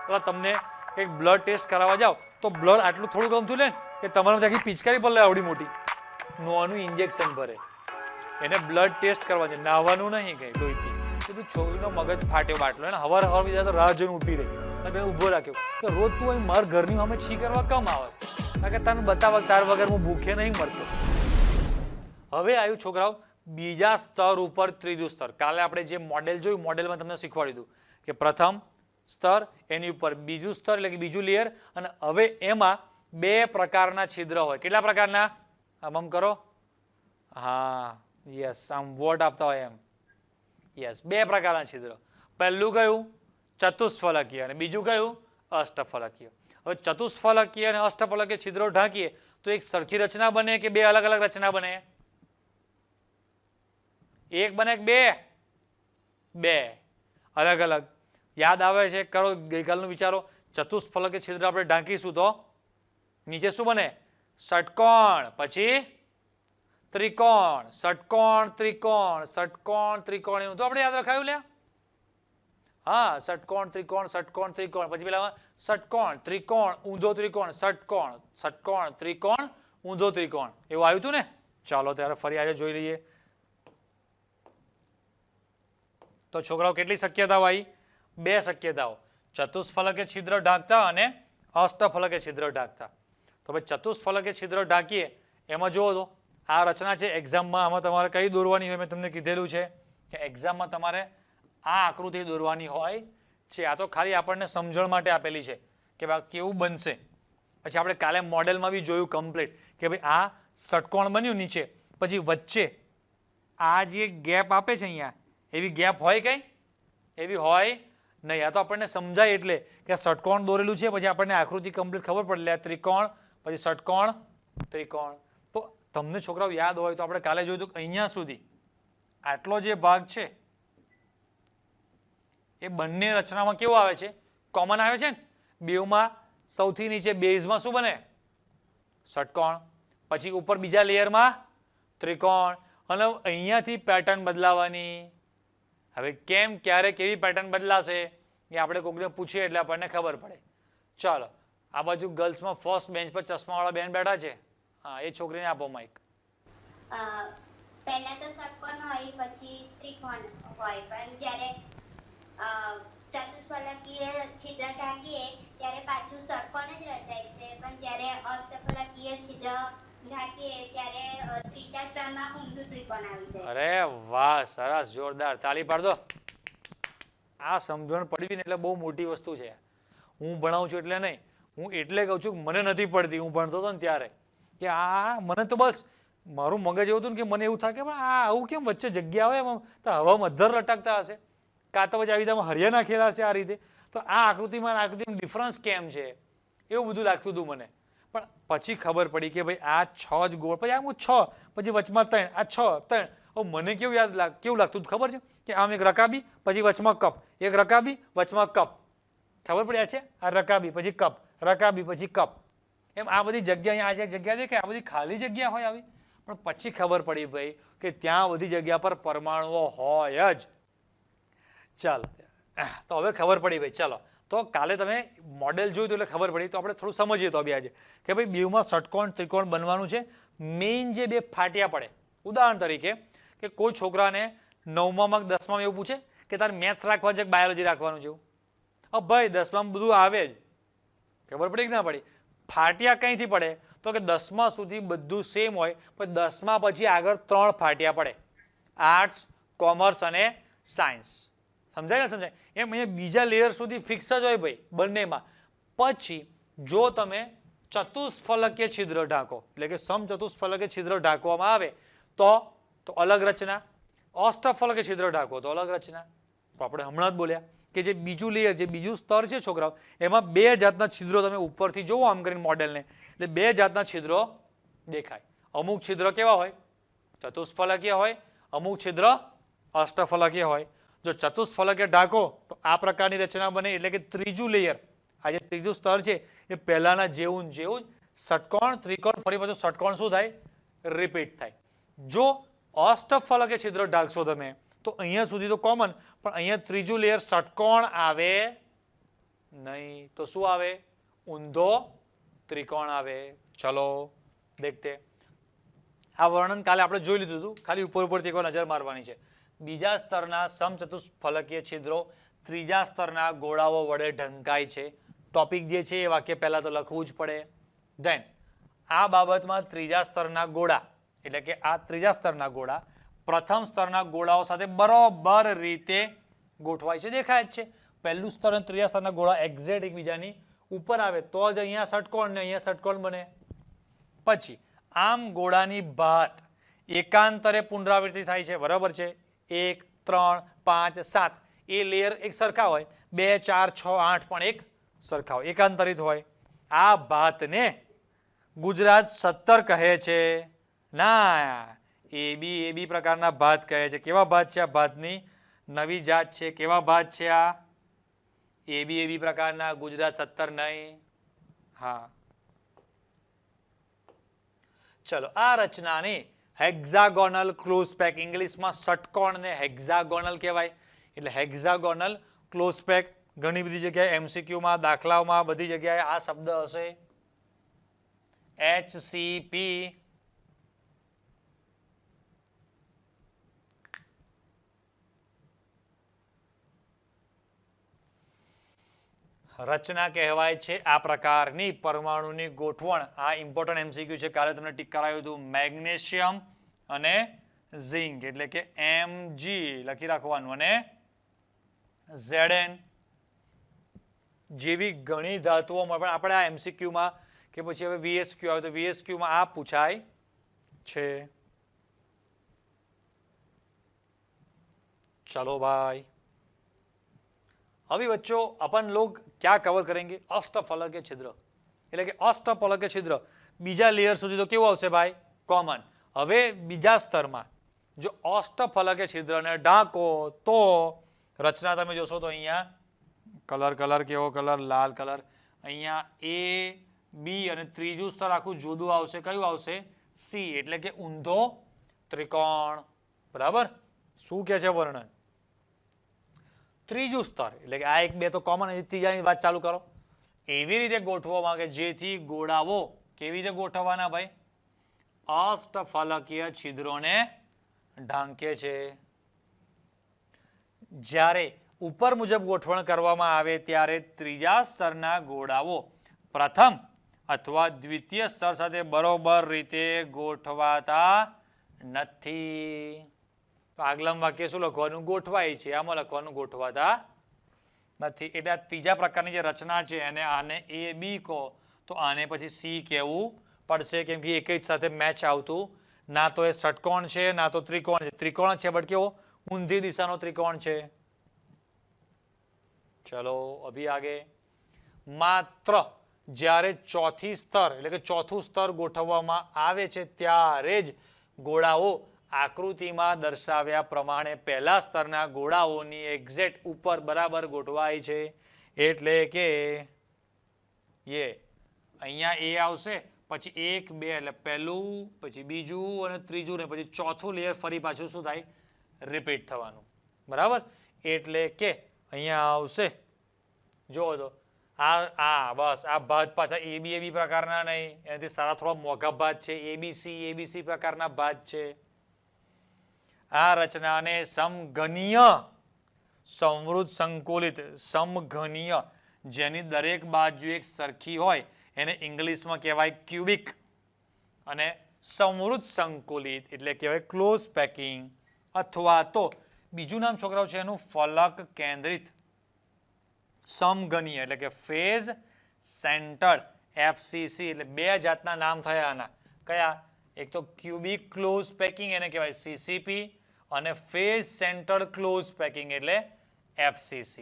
એટલે તમને એક બ્લડ ટેસ્ટ કરાવવા જાઓ તો બ્લડ આટલું થોડું ગમતું લે કે તમારે ત્યાંથી પિચકારી પર લે આવડી મોટી નોનું ઇન્જેક્શન ભરે. એને બ્લડ ટેસ્ટ કરવા છે, નાહવાનું નહીં કઈ લોહીથી. કીધું છોકરીનો મગજ ફાટ્યો બાટલો એને હવાર હવાર બીજા તો રાહ જોઈને ઊભી રહી અને પેલો ઊભો રાખ્યો કે રોજ તું અહીં મારા ઘરની સામે છી કરવા કેમ આવે? કારણ કે તને બતાવ તાર વગર હું ભૂખે નહીં મરતો. હવે આવ્યું છોકરાઓ બીજા સ્તર ઉપર ત્રીજું સ્તર. કાલે આપણે જે મોડેલ જોયું મોડેલમાં તમને શીખવાડી દીધું કે પ્રથમ સ્તર એની ઉપર બીજું સ્તર એટલે કે બીજું લેયર અને હવે એમાં બે પ્રકારના છિદ્ર હોય. કેટલા પ્રકારના? આમ કરો. હા યસ, આમ વોટ આપતા હોય એમ. યસ, બે પ્રકારના છિદ્ર. પહેલું કયું? ચતુષ્ફલકીય અને બીજું કયું? અષ્ટફલકીય. હવે ચતુષ્ફલકીય અને અષ્ટફલકીય છિદ્રો ઢાંકીએ તો એક સરખી રચના બને કે બે અલગ અલગ રચના બને? એક બને કે બે? બે અલગ અલગ. યાદ આવે છે? કરો ગઈકાલનું વિચારો. ચતુષ્ફલકીય છિદ્ર આપણે ઢાંકીશું તો નીચે શું બને? ષટકોણ, પછી ત્રિકોણ, ષટકોણ ત્રિકોણ, ષટકોણ ત્રિકોણ. એવું તો આપણે યાદ રખાયું લે. હા, ષટકોણ ત્રિકોણ, ષટકોણ ત્રિકોણ, પછી પેલા ષટકોણ ત્રિકોણ ઊંધો ત્રિકોણ, ષટકોણ ષટકોણ ત્રિકોણ ઊંધો ત્રિકોણ. એવું આવ્યું હતું ને? ચાલો ત્યારે ફરી આજે જોઈ લઈએ. તો છોકરાઓ કેટલી શક્યતાઓ આવી? બે શક્યતાઓ. ચતુષ્ફલકીય છિદ્ર ઢાંકતા અને અષ્ટફલકીય છિદ્ર ઢાંકતા. તો ભાઈ ચતુષ્ફલકીય છિદ્ર ઢાંકીએ એમાં જુઓ તો આ રચના છે. એક્ઝામમાં આમાં તમારે કઈ દોરવાની હોય? મેં તમને કીધેલું છે કે એક્ઝામમાં તમારે આ આકૃતિ દોરવાની હોય છે. આ તો ખાલી આપણને સમજણ માટે આપેલી છે કે ભાઈ કેવું બનશે. પછી આપણે કાલે મોડેલમાં બી જોયું કમ્પ્લીટ કે ભાઈ આ ષટકોણ બન્યું નીચે, પછી વચ્ચે આ જે ગેપ આપે છે અહીંયા એવી ગેપ હોય કઈ? એવી હોય નહીં. આ તો આપણને સમજાય એટલે કે ષટકોણ દોરેલું છે, પછી આપણને આકૃતિ કમ્પ્લીટ ખબર પડે. ત્રિકોણ, પછી ષટકોણ ત્રિકોણ. તો તમને છોકરાઓ યાદ હોય તો આપણે કાલે જોયું કે અહીંયા સુધી આટલો જે ભાગ છે એ બંને રચનામાં કેવો આવે છે? કોમન આવે છે ને. બેવમાં સૌથી નીચે બેઝમાં શું બને? ષટકોણ. પછી ઉપર બીજા લેયરમાં ત્રિકોણ. અને અહીંયાથી પેટર્ન બદલાવાની. હવે કેમ, ક્યારે, કેવી પેટર્ન બદલાશે એ આપણે કોઈને પૂછીએ એટલે આપણને ખબર પડે. ચાલો આ બાજુ ગર્લ્સમાં ફર્સ્ટ બેન્ચ પર ચશ્માવાળા બેન બેઠા છે. હા, એ છોકરીને આપો માઇક. પહેલા તો ષટકોણ હોય, પછી ત્રિકોણ હોય, પણ જ્યારે ચતુષ્ફલકીય છિદ્ર ઢાંકીએ ત્યારે પાછું ષટકોણ જ રચાય છે, પણ જ્યારે અષ્ટફલકીય છિદ્ર ઢાંકીએ ત્યારે ત્રીજા સ્તરમાં ઊંધું ત્રિકોણ આવી જાય. અરે વાહ, સરસ, જોરદાર, તાળી પાડ દો. આ સમજણ પડવી ને એટલે બહુ મોટી વસ્તુ છે. હું ભણાવું છું એટલે નહીં, હું એટલે કહું છું મને નથી પડતી. હું ભણતો હતો ને ત્યારે કે આ મને તો બસ મારું મગજ એવું હતું ને કે મને એવું થાય કે આ આવું કેમ વચ્ચે જગ્યા હોય એમ તો હવામાં અધ્ધર લટકતા હશે, કાં તો પછી આવી રીતે હરિયા નાખેલા હશે આ રીતે. તો આ આકૃતિમાં ડિફરન્સ કેમ છે એવું બધું લાગતું હતું મને. પણ પછી ખબર પડી કે ભાઈ આ 6 જ ગોળ, પછી આમ 6, પછી વચમાં 3, આ 6 3. હવે મને કેવું કેવું લાગતું હતું ખબર છે કે આમ એક રકાબી, પછી વચમાં કપ, એક રકાબી વચમાં કપ. ખબર પડ્યા છે? આ રકાબી પછી કપ, રકાબી પછી કપ. એમ આ બધી જગ્યા, આ જે જગ્યા છે કે આ બધી ખાલી જગ્યા હોય આવી. પણ પછી ખબર પડી ભાઈ કે ત્યાં બધી જગ્યા પર પરમાણુઓ હોય જ. ચાલો તો હવે ખબર પડી ભાઈ. ચાલો તો કાલે તમે મોડેલ જોયું એટલે ખબર પડી. તો આપણે થોડું સમજીએ તો બી આજે કે ભાઈ બેવમાં ષટકોણ ત્રિકોણ બનવાનું છે. મેઇન જે બે ફાટ્યા પડે, ઉદાહરણ તરીકે કે કોઈ છોકરાને 9માં 10માં એવું પૂછે કે તારે મેથ્સ રાખવાનું છે કે બાયોલોજી રાખવાનું છે? હવે ભાઈ 10માં બધું આવે જ. ખબર પડી કે ના પડી? ફાટ્યા કઈથી પડે તો કે 10મા સુધી બધું સેમ હોય, પણ 10મા પછી આગળ 3 ફાટ્યા પડે: આર્ટ્સ, કોમર્સ અને સાયન્સ. સમજાય ને? સમજાય? એમ અહીંયા બીજા લેયર સુધી ફિક્સ જ હોય ભાઈ બંનેમાં. પછી જો તમે ચતુષ્ફલકીય છિદ્ર ઢાંકો એટલે કે સમચતુષ્ફલકીય છિદ્ર ઢાંકવામાં આવે તો અલગ રચના, અષ્ટફલકીય છિદ્ર ઢાંકો તો અલગ રચના. તો આપણે હમણાં જ બોલ્યા કે જે બીજું લેયર, જે બીજું સ્તર છે છોકરાઓ, એમાં બે જાતના છિદ્રો તમે ઉપરથી જોવો આમ કરીને મોડેલને એટલે બે જાતના છિદ્રો દેખાય. અમુક છિદ્ર કેવા હોય? ચતુષ્ફલકીય હોય. અમુક છિદ્ર અષ્ટફલકીય હોય. જો ચતુષ્ફલકીય ઢાંકો તો આ પ્રકારની રચના બને એટલે કે ત્રીજું લેયર, આ જે ત્રીજું સ્તર છે એ પહેલાના જેવું જ ષટકોણ ત્રિકોણ, ફરી પાછું ષટકોણ શું થાય? રિપીટ થાય. જો અષ્ટફલકીય છિદ્ર ઢાંકશો તમે તો અહીંયા સુધી તો કોમન, પણ અહીંયા ત્રીજું લેયર ષટકોણ આવે નહીં. તો શું આવે? ઊંધો ત્રિકોણ આવે. ચલો દેખતે. આ વર્ણન કાલે આપણે જોઈ લીધું હતું, ખાલી ઉપરથી એક વાર નજર મારવાની છે. બીજા સ્તરના સમચતુષ્ફલકીય છિદ્રો ત્રીજા સ્તરના ગોળાઓ વડે ઢંકાય છે. ટોપિક જે છે એ વાક્ય પહેલા તો લખવું જ પડે. ધેન આ બાબતમાં ત્રીજા સ્તરના ગોળા એટલે કે આ ત્રીજા સ્તરના ગોળા પ્રથમ સ્તરના ગોળાઓ સાથે બરોબર રીતે ગોઠવાય છે. દેખાય જ છે. પહેલું સ્તર અને ત્રીજા સ્તરના ગોળા એક્ઝેક્ટ એકબીજાની ઉપર આવે તો જ અહીંયા ષટકોણ ને અહીંયા ષટકોણ બને. પછી આમ ગોળાની ભાત એકાંતરે પુનરાવૃત્તિ થાય છે. બરાબર છે. 1, 3, 5, 7 એ લેયર એક સરખા હોય. 2, 4, 6, 8 પણ એક સરખા હોય, એકાંતરિત હોય. આ ભાતને ગુજરાત 17 કહે છે. ના, એબી પ્રકારના ભાત કહે છે. કેવા ભાત છે? આ ભાતની નવી જાત છે. કેવા ભાત છે આ? એબી પ્રકારના. ગુજરાત 17 નહીં. હા, ચલો આ રચનાને હેક્ઝાગોનલ ક્લોઝ પેક, ઇંગ્લિશમાં ષટકોણને હેક્ઝાગોનલ કહેવાય. એટલે હેક્ઝાગોનલ ક્લોઝ પેક ઘણી બધી જગ્યાએ એમસીક્યુમાં, દાખલાઓમાં બધી જગ્યાએ આ શબ્દ હશે. HCP રચના કહેવાય છે આ પ્રકારની પરમાણુની ગોઠવણ. આ ઇમ્પોર્ટન્ટ એમસીક્યુ છે, કાલે તમને ટીક કરાવ્યું હતું. મેગ્નેશિયમ અને ઝિંક એટલે કે Mg લખી રાખવાનું અને Zn જેવી ઘણી ધાતુઓમાં પણ આપણે આ એમસીક્યુમાં કે પછી હવે VSQ આવે તો VSQમાં આ પૂછાય છે. चलो भाई, अभी बच्चों अपन लोग क्या कवर करेंगे? अष्टफलकीय छिद्र એટલે કે અષ્ટફલकीय छिद्र બીજા લેયર સુધી તો કેવું આવશે ભાઈ? કોમન. હવે બીજા સ્તરમાં જો અષ્ટફલकीय છિદ્રને ઢાંકો તો રચના તમે જોશો તો અહીંયા કલર કેવો કલર? લાલ કલર. અહીંયા A, B અને ત્રીજું સ્તર આખું જુદું આવશે. કયું આવશે? C એટલે કે ઊંધો ત્રિકોણ. બરાબર. શું કહે છે વર્ણન? ત્રીજું સ્તર એટલે કે આ 1, 2 તો કોમન, ત્રીજાની વાત ચાલુ કરો. એવી રીતે ગોઠવવામાં કે જેથી ગોળાઓ કેવી રીતે ગોઠવવાના ભાઈ? અષ્ટફલકીય છિદ્રોને ઢાંકે છે. જ્યારે ઉપર મુજબ ગોઠવણ કરવામાં આવે ત્યારે ત્રીજા સ્તરના ગોળાઓ પ્રથમ અથવા દ્વિતીય સ્તર સાથે બરોબર રીતે ગોઠવાતા નથી. આગલામાં વાક્ય શું લખવાનું? ગોઠવાય છે. આમાં લખવાનું ગોઠવાતા નથી. એટલે આ ત્રીજા પ્રકારની જે રચના છે એને આને AB કહો તો આને પછી C કહેવું પડશે, કેમ કે એક જ સાથે મેચ આવતું. ના તો એ ષટકોણ છે ના તો ત્રિકોણ છે. ત્રિકોણ છે બટ કેવો? ઊંધી દિશાનો ત્રિકોણ છે. ચલો અભી આગે. માત્ર જ્યારે ચોથી સ્તર એટલે કે ચોથું સ્તર ગોઠવવામાં આવે છે ત્યારે જ ગોળાઓ આકૃતિમાં દર્શાવ્યા પ્રમાણે પહેલા સ્તરના ગોળાઓની એક્ઝેક્ટ ઉપર બરાબર ગોઠવાય છે. એટલે કે અહીંયા A આવશે, પછી 1, 2 એટલે પહેલું, પછી બીજું અને ત્રીજું ને પછી ચોથું લેયર ફરી પાછું શું થાય? રિપીટ થવાનું. બરાબર. એટલે કે અહીંયા આવશે, જુઓ તો બસ આ ભાત પાછા AB પ્રકારના નહીં, એનાથી સારા થોડા મોંઘા ભાત છે. ABC પ્રકારના ભાત છે. આ રચનાને સમઘનીય સંવૃત સંકુલિત, સમઘનીય જેની દરેક બાજુ એક સરખી હોય એને ઇંગ્લિશમાં કહેવાય ક્યુબિક, અને સંવૃત સંકુલિત એટલે કહેવાય ક્લોઝ પેકિંગ, અથવા તો બીજું નામ છોકરાઓ છે એનું ફલક કેન્દ્રિત સમઘનીય એટલે કે ફેઝ સેન્ટર્ડ FCC. એટલે બે જાતના નામ થયા આના. કયા? એક તો ક્યુબિક ક્લોઝ પેકિંગ એને કહેવાય CCP અને ફેઝ સેન્ટર્ડ ક્લોઝ પેકિંગ એટલે FCC.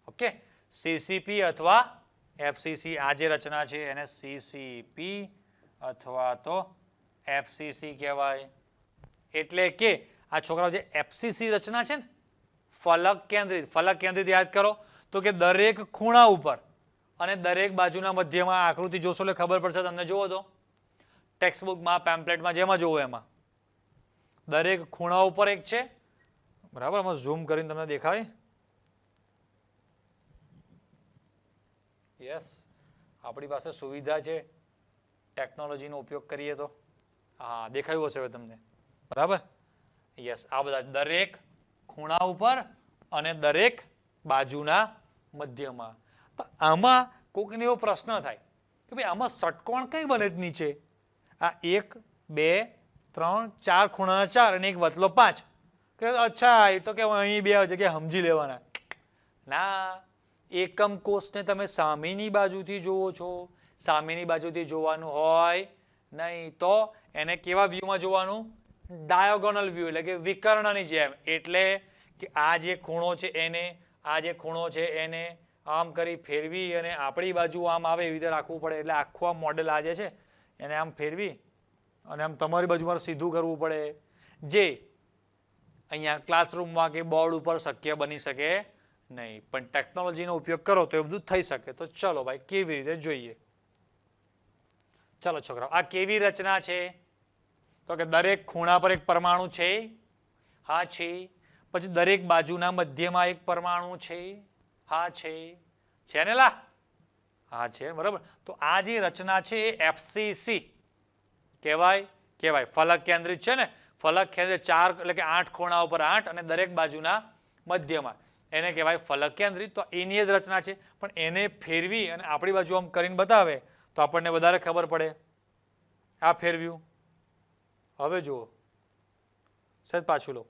ઓકે, CCP અથવા FCC. આ જે રચના છે એને CCP અથવા તો FCC કહેવાય. એટલે કે આ છોકરાઓ જે FCC રચના છે ને ફલક કેન્દ્રિત યાદ કરો તો કે દરેક ખૂણા ઉપર અને દરેક બાજુના મધ્યમાં આકૃતિ જોશો એટલે ખબર પડશે તમને. જુઓ તો ટેક્સ્ટબુકમાં, પેમ્પલેટમાં જેમાં જોવો એમાં દરેક ખૂણા ઉપર એક છે બરાબર, આમાં ઝૂમ કરીને તમને દેખાય? યસ, આપણી પાસે સુવિધા છે, ટેકનોલોજીનો ઉપયોગ કરીએ તો. હા, દેખાયું હશે હવે તમને. બરાબર, યસ. આ બધા દરેક ખૂણા ઉપર અને દરેક બાજુના મધ્યમાં. તો આમાં કોઈકને એવો પ્રશ્ન થાય કે ભાઈ આમાં ષટકોણ કઈ બને જ નીચે? આ 1 2 3 4 ખૂણા 4 અને એક વતલો 5. કે અચ્છા, એ તો કે અહીં બે જગ્યાએ સમજી લેવાના. ના, એકમ કોષને તમે સામેની બાજુથી જોવો છો. સામેની બાજુથી જોવાનું હોય નહીં તો એને કેવા વ્યૂમાં જોવાનું? ડાયોગોનલ વ્યૂ, એટલે કે વિકર્ણની જેમ. એટલે કે આ જે ખૂણો છે એને, આ જે ખૂણો છે એને આમ કરી ફેરવી અને આપણી બાજુ આમ આવે એવી રીતે રાખવું પડે. એટલે આખું આ મોડેલ આ જે છે એને આમ ફેરવી અને આમ તમારી બાજુમાં સીધું કરવું પડે, જે અહીંયા ક્લાસરૂમમાં કે બોર્ડ ઉપર શક્ય બની શકે નહીં. પણ ટેકનોલોજીનો ઉપયોગ કરો તો એ બધું થઈ શકે. તો ચલો ભાઈ, કેવી રીતે જોઈએ? ચલો છોકરાઓ, આ કેવી રચના છે? તો કે દરેક ખૂણા પર એક પરમાણુ છે. હા છે. પછી દરેક બાજુના મધ્યમાં એક પરમાણુ છે. હા છે ને લા? હા છે, બરાબર. તો આ જે રચના છે એ FCC કહેવાય. ફલક કેન્દ્રિત છે ને, ફલક કેન્દ્રિત 4 એટલે કે 8 ખૂણા ઉપર 8 અને દરેક બાજુના મધ્યમાં, એને કહેવાય ફલક કેન્દ્રિત. તો એની જ રચના છે, પણ એને ફેરવી અને આપણી બાજુ આમ કરીને બતાવે તો આપણને વધારે ખબર પડે. આ ફેરવ્યું. હવે જુઓ, સહેજ પાછું લો.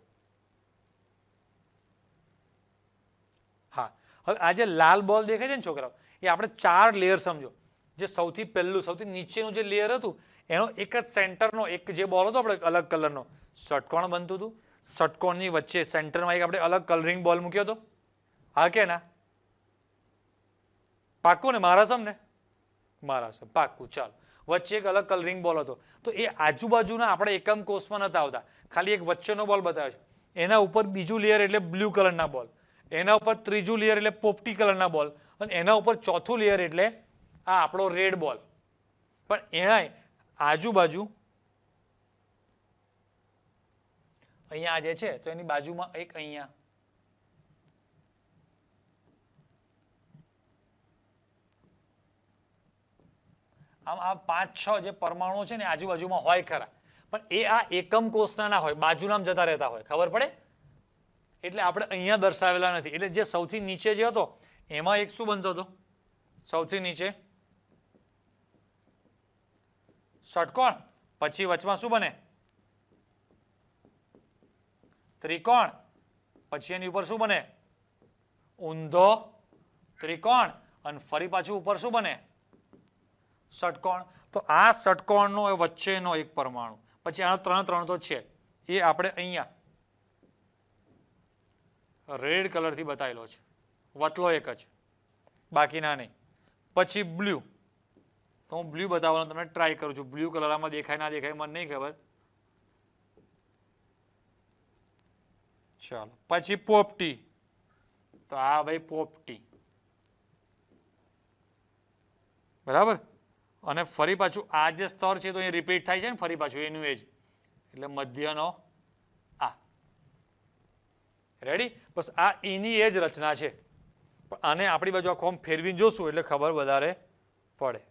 હા, હવે આ જે લાલ બોલ દેખાય છે ને છોકરાઓ, એ આપણે 4 લેયર સમજો. જે સૌથી પહેલું, સૌથી નીચેનું જે લેયર હતું એનો એક જ સેન્ટરનો એક જે બોલ હતો આપણે અલગ કલરનો, ષટકોણ બનતું હતું. ષટકોણની વચ્ચે સેન્ટરમાં એક આપણે અલગ કલરિંગ બોલ મૂક્યો હતો. હા કે ના? પાક્કું ને? મહારાસમ ને? મહારાસમ પાક્કું. ચાલો, વચ્ચે એક અલગ કલરિંગ બોલ હતો. તો એ આજુબાજુના આપણે એકમ કોષમાં નતા આવતા, ખાલી એક વચ્ચેનો બોલ બતાવ્યો છે. એના ઉપર બીજું લેયર એટલે બ્લુ કલરના બોલ, એના ઉપર ત્રીજું લેયર એટલે પોપટી કલરના બોલ, અને એના ઉપર ચોથું લેયર એટલે આ આપણો રેડ બોલ. પણ એના આજુબાજુ અહીંયા જે છે તો એની બાજુમાં એક અહીંયા આમ આ 5-6 જે પરમાણુ છે ને આજુબાજુમાં હોય ખરા, પણ એ આ એકમ કોષના ના હોય, બાજુનામ જતા રહેતા હોય. ખબર પડે? એટલે આપણે અહીંયા દર્શાવેલા નથી. એટલે જે સૌથી નીચે જે હતો એમાં એક શું બનતો હતો? સૌથી નીચે ષટકોણ. પછી વચમાં શું બને? ત્રિકોણ. પછી એની ઉપર શું બને? ઊંધો ત્રિકોણ. અને ફરી પાછું ઉપર શું બને? ષટકોણ. તો આ ષટકોણનો વચ્ચેનો એક પરમાણુ, પછી આનો 3 તો છે, એ આપણે અહીંયા રેડ કલરથી બતાવેલો છે. વતલો એક જ, બાકીના નહીં. પછી બ્લુ. તો હું બ્લુ બતાવવાનો તમને ટ્રાય કરું છું. બ્લુ કલર આમાં દેખાય ના દેખાય મને નહીં ખબર. ચાલો, પછી પોપટી. તો આ ભાઈ પોપટી. બરાબર. અને ફરી પાછું આ જે સ્તર છે તો એ રિપીટ થાય છે ને ફરી પાછું એનું એ જ, એટલે મધ્યનો આ. રેડી? બસ આ એની એ જ રચના છે. પણ આને આપણી બાજુ આખો ફેરવીને જોશું એટલે ખબર વધારે પડે.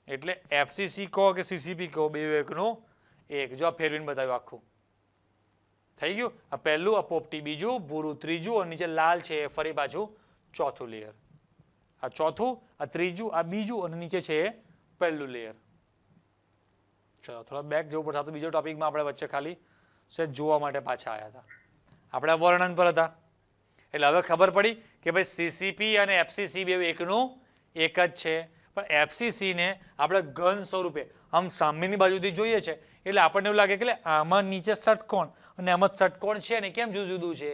એટલે FCC કહો કે CCP કહો, બે એકનું એક. જો આ ફેરવીને બતાવ્યું આખું. થઈ ગયું? આ પહેલું, આ પોપટી બીજું, ભૂરું ત્રીજું, અને નીચે લાલ છે એ ફરી પાછું ચોથું લેયર. આ ચોથું, આ ત્રીજું, આ બીજું, અને નીચે છે એ પહેલું લેયર. ચલો થોડા બેક જવું પડશે. તો બીજો ટોપિકમાં આપણે વચ્ચે ખાલી સહેજ જોવા માટે પાછા આવ્યા હતા. આપણે વર્ણન પર હતા. એટલે હવે ખબર પડી કે ભાઈ CCP અને FCC બે એકનું એક જ છે. પણ FCC ને આપણે ઘન સ્વરૂપે આમ સામેની બાજુથી જોઈએ છે એટલે આપણને એવું લાગે કે આમાં નીચે ષટકોણ અને આમાં ષટકોણ છે ને કેમ જુદું જુદું છે?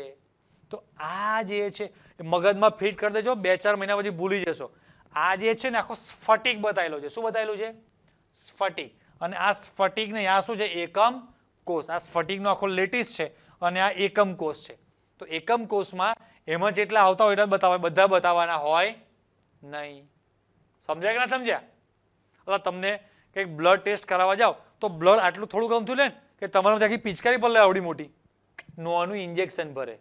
તો આ જે છે મગજમાં ફિટ કરી દેજો, 2-4 મહિના પછી ભૂલી જશો. આ જે છે ને આખો સ્ફટિક બતાવેલો છે. શું બતાવેલું છે? સ્ફટિક. અને આ સ્ફટિક નહીં, આ શું છે? એકમ કોષ. આ સ્ફટિકનો આખો લેટિસ છે અને આ એકમ કોષ છે. તો એકમ કોષમાં એમાં જેટલા આવતા હોય એટલા બતાવે, બધા બતાવવાના હોય નહીં. સમજ્યા કે ના સમજ્યા? એટલે તમને કંઈક બ્લડ ટેસ્ટ કરાવવા જાઓ તો બ્લડ આટલું થોડું ગમતું લે ને કે તમારે આખી પિચકારી પર લે આવડી મોટી. નોનું ઇન્જેક્શન ભરે.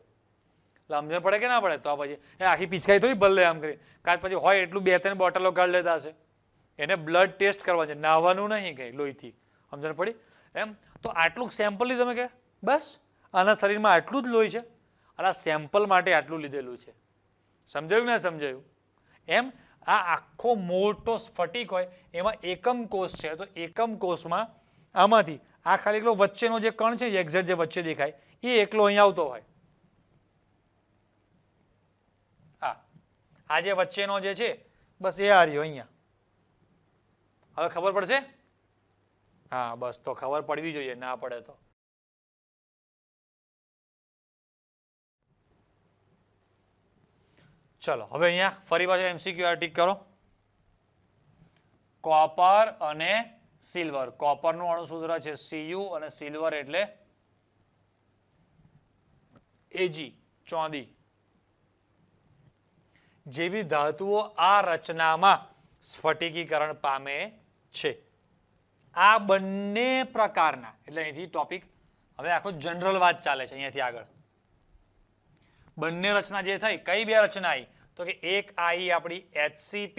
એટલે સમજણ પડે કે ના પડે? તો પછી એ આખી પિચકારી થોડી ભલે આમ કરી, કાં પછી હોય એટલું 2-3 બોટલો કાઢી લેતા હશે. એને બ્લડ ટેસ્ટ કરવા છે, નાહવાનું નહીં કંઈ લોહીથી. સમજણ પડી એમ? તો આટલું સેમ્પલ લીધું તમે કે બસ આના શરીરમાં આટલું જ લોહી છે, અને આ સેમ્પલ માટે આટલું લીધેલું છે. સમજાયું કે ના સમજાયું? એમ આ આખો મોટો સ્ફટિક હોય એમાં એકમ કોષ છે, તો એકમ કોષમાં આમાંથી આ ખાલી એકલો વચ્ચેનો જે કણ છે એક્ઝેક્ટ જે વચ્ચે દેખાય એ એકલો અહીં આવતો હોય. આ જે વચ્ચેનો જે છે બસ એ આ રહ્યો અહીંયા. હવે ખબર પડશે? હા બસ, તો ખબર પડવી જોઈએ, ના પડે તો ચલો. હવે અહીંયા ફરી પાછું MCQ ટીક કરો. કોપર અને સિલ્વર. કોપરનું અણુસૂત્ર છે Cu અને સિલ્વર એટલે Ag, ચોંદી. જેવી ધાતુઓ આ રચનામાં સ્ફટિકીકરણ પામે છે. આ બંને પ્રકારના, એટલે અહીંથી ટોપિક હવે આખો જનરલ વાત ચાલે છે અહીંયાથી આગળ. બંને રચના જે થઈ, કઈ બે રચના આવી? તો કે એક આવી આપણી HCP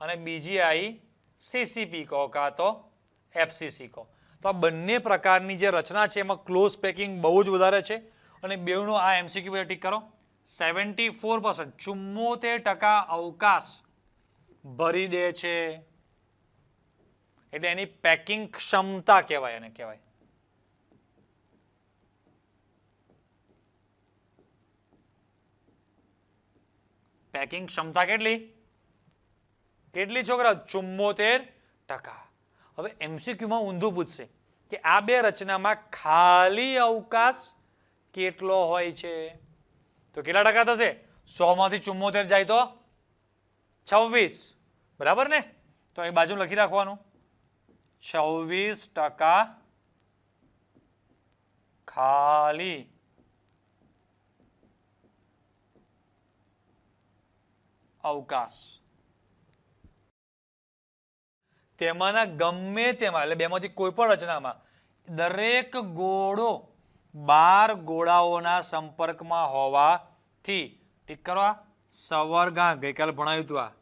અને બીજી આવી CCP કહો કાં તો FCC કહો. તો આ બંને પ્રકારની જે રચના છે એમાં ક્લોઝ પેકિંગ બહુ જ વધારે છે. અને બેઉનો આ MCQ ટીક કરો. 74% 74% અવકાશ ભરી દે છે, એટલે એની પેકિંગ ક્ષમતા કહેવાય. એને કહેવાય પેકિંગ ક્ષમતા. કેટલી કેટલી છોકરા? 74%. હવે MCQ માં ઊંધું પૂછશે કે આ બે રચનામાં ખાલી અવકાશ કેટલો હોય છે? તો કેટલા ટકા થશે? 100 માંથી 74 જાય તો 26, બરાબર ને? તો અહીં બાજુ લખી રાખવાનું 26% ખાલી અવકાશ. તેમાંના ગમે તેમાં, એટલે બેમાંથી કોઈ પણ રચનામાં દરેક ગોળો 12 ગોળાઓના સંપર્કમાં હોવાથી, ઠીક કરો, સવર્ગાંક ગઈકાલે ભણાવ્યું હતું, આ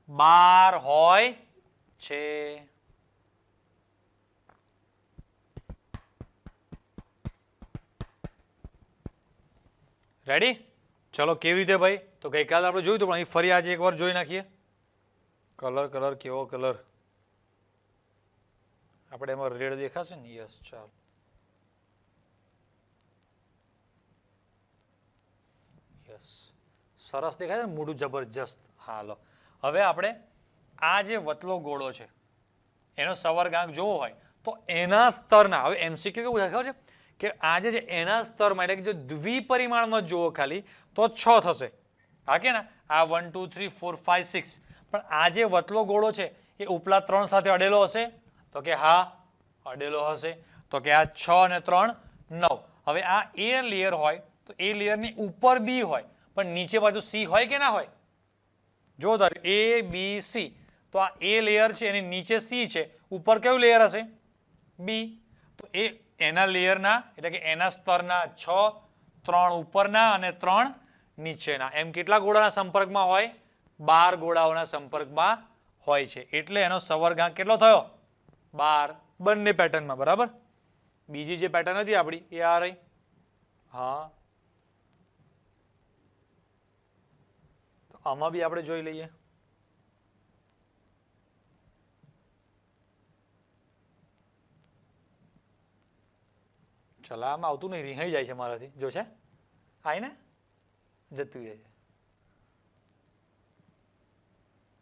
12 હોય છે. રેડી? ચલો કેવી રીતે ભાઈ? તો ગઈકાલે આપણે જોયું હતું, પણ અહીં ફરી આજે એકવાર જોઈ નાખીએ. કલર કેવો કલર? આપણે એમાં રેડ દેખાશે ને? યસ, ચાલો. યસ, સરસ દેખાય છે, મોઢું જબરજસ્ત. હાલો, હવે આપણે આ જે વતલો ગોળો છે એનો સવર્ગાંક જોવો હોય તો એના સ્તરના, હવે MCQ કેવું દેખાવ છે કે આ જે છે એના સ્તરમાં, એટલે કે જો દ્વિપરિમાણમાં જોવો ખાલી તો 6 થશે. હા કે ના? આ 1 2 3 4 5 6. પણ આ જે વતલો ગોળો છે એ ઉપલા 3 સાથે અડેલો હશે? તો કે હા, અડેલો હશે. તો કે આ 6 અને 3 9. હવે આ A લેયર હોય તો A લેયરની ઉપર B હોય, પણ નીચે બાજુ C હોય કે ના હોય? જો ધારો A B C, તો આ A લેયર છે એની નીચે C છે, ઉપર કયું લેયર હશે? B. તો એ એના લેયરના, એટલે કે એના સ્તરના 6, 3 ઉપરના અને 3 નીચેના, એમ કેટલા ગોળાના સંપર્કમાં હોય? 12 ગોળાઓના સંપર્કમાં હોય છે. એટલે એનો સવર્ગાંક કેટલો થયો? 12. બંને પેટર્નમાં, બરાબર? બીજી જે પેટર્ન હતી આપણી એ આ રહી. હા, તો આમાં બી આપણે જોઈ લઈએ. ચલો, આમાં આવતું નહીં, રિહાઈ જાય છે મારાથી. જો છે આઈને જતું જાય છે.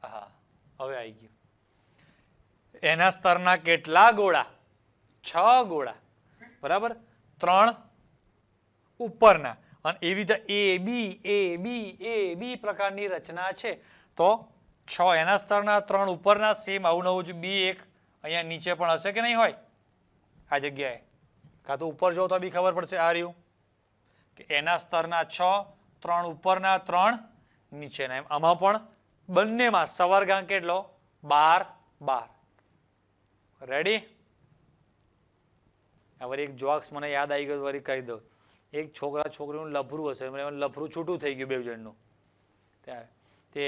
હા, હવે આવી ગયું. એના સ્તરના કેટલા ગોળા? 6 ગોળા, બરાબર? 3 ઉપરના, અને એવી રીતે A B પ્રકારની રચના છે. તો 6 એના સ્તરના, 3 ઉપરના, સેમ આવું નવું જ B1 અહીંયા નીચે પણ હશે કે નહીં હોય? આ જગ્યાએ કાં તો ઉપર જો તો બી ખબર પડશે. આ રહ્યું કે એના સ્તરના 6, 3 ઉપરના, 3 નીચેના, એમ આમાં પણ બંનેમાં સવર્ગાંક કેટલો? 12. રેડી? હવે એક જોક્સ મને યાદ આવી ગયો, વળી કહી દઉં. એક છોકરા છોકરીનું લફરું હશે, એમાં લફરું છૂટું થઈ ગયું બે જણનું. ત્યારે તે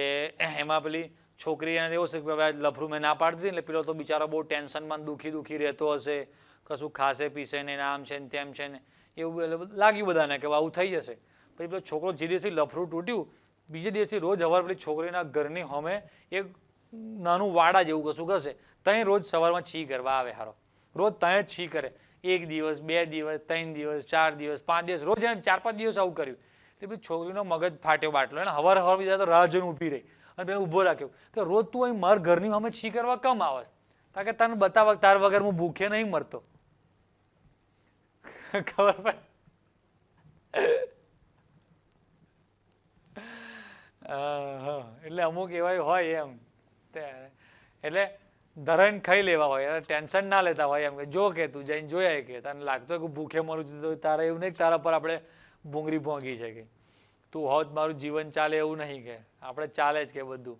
એમાં પેલી છોકરી એને એવું છે કે હવે લફરું મેં ના પાડી દીધી, એટલે પેલો તો બિચારો બહુ ટેન્શનમાં દુખી રહેતો હશે, કશું ખાશે પીશે ને આમ છે ને તેમ છે ને એવું લાગ્યું બધાને કે આવું થઈ જશે. પછી પેલો છોકરો જે દિવસથી લફરું તૂટ્યું, બીજે દિવસથી રોજ સવારે પેલી છોકરીના ઘરની સામે એક નાનું વાડા જેવું કશું હશે, ત્યાં રોજ સવારમાં છી કરવા આવે. હારો રોજ ત્યાં જ છી કરે. 1 દિવસ 2 દિવસ 3 દિવસ 4 દિવસ 5 દિવસ રોજ એને 4-5 દિવસ આવું કર્યું. એટલે પછી છોકરીનો મગજ ફાટ્યો બાટલો. એને હવાર બીજા તો રાહ જોઈને ઊભી રહી અને પેલો ઊભો રાખ્યો કે રોજ તું અહીં મારા ઘરની સામે છી કરવા કેમ આવે? કારણ કે તને બતાવવા તાર વગર હું ભૂખે નહીં મરતો. ખબર પડે? એટલે અમુક એવા હોય એમ, એટલે ધરાઈને ખાઈ લેવા હોય, ટેન્શન ના લેતા હોય એમ કે જો કે તું જઈને જોયા કે તને લાગતો કે ભૂખે મરું છું તો તારે એવું નહીં તારા પર આપણે ભૂંગળી ભોંગી છે કે તું હોત મારું જીવન ચાલે એવું નહીં કે આપણે ચાલે જ કે બધું.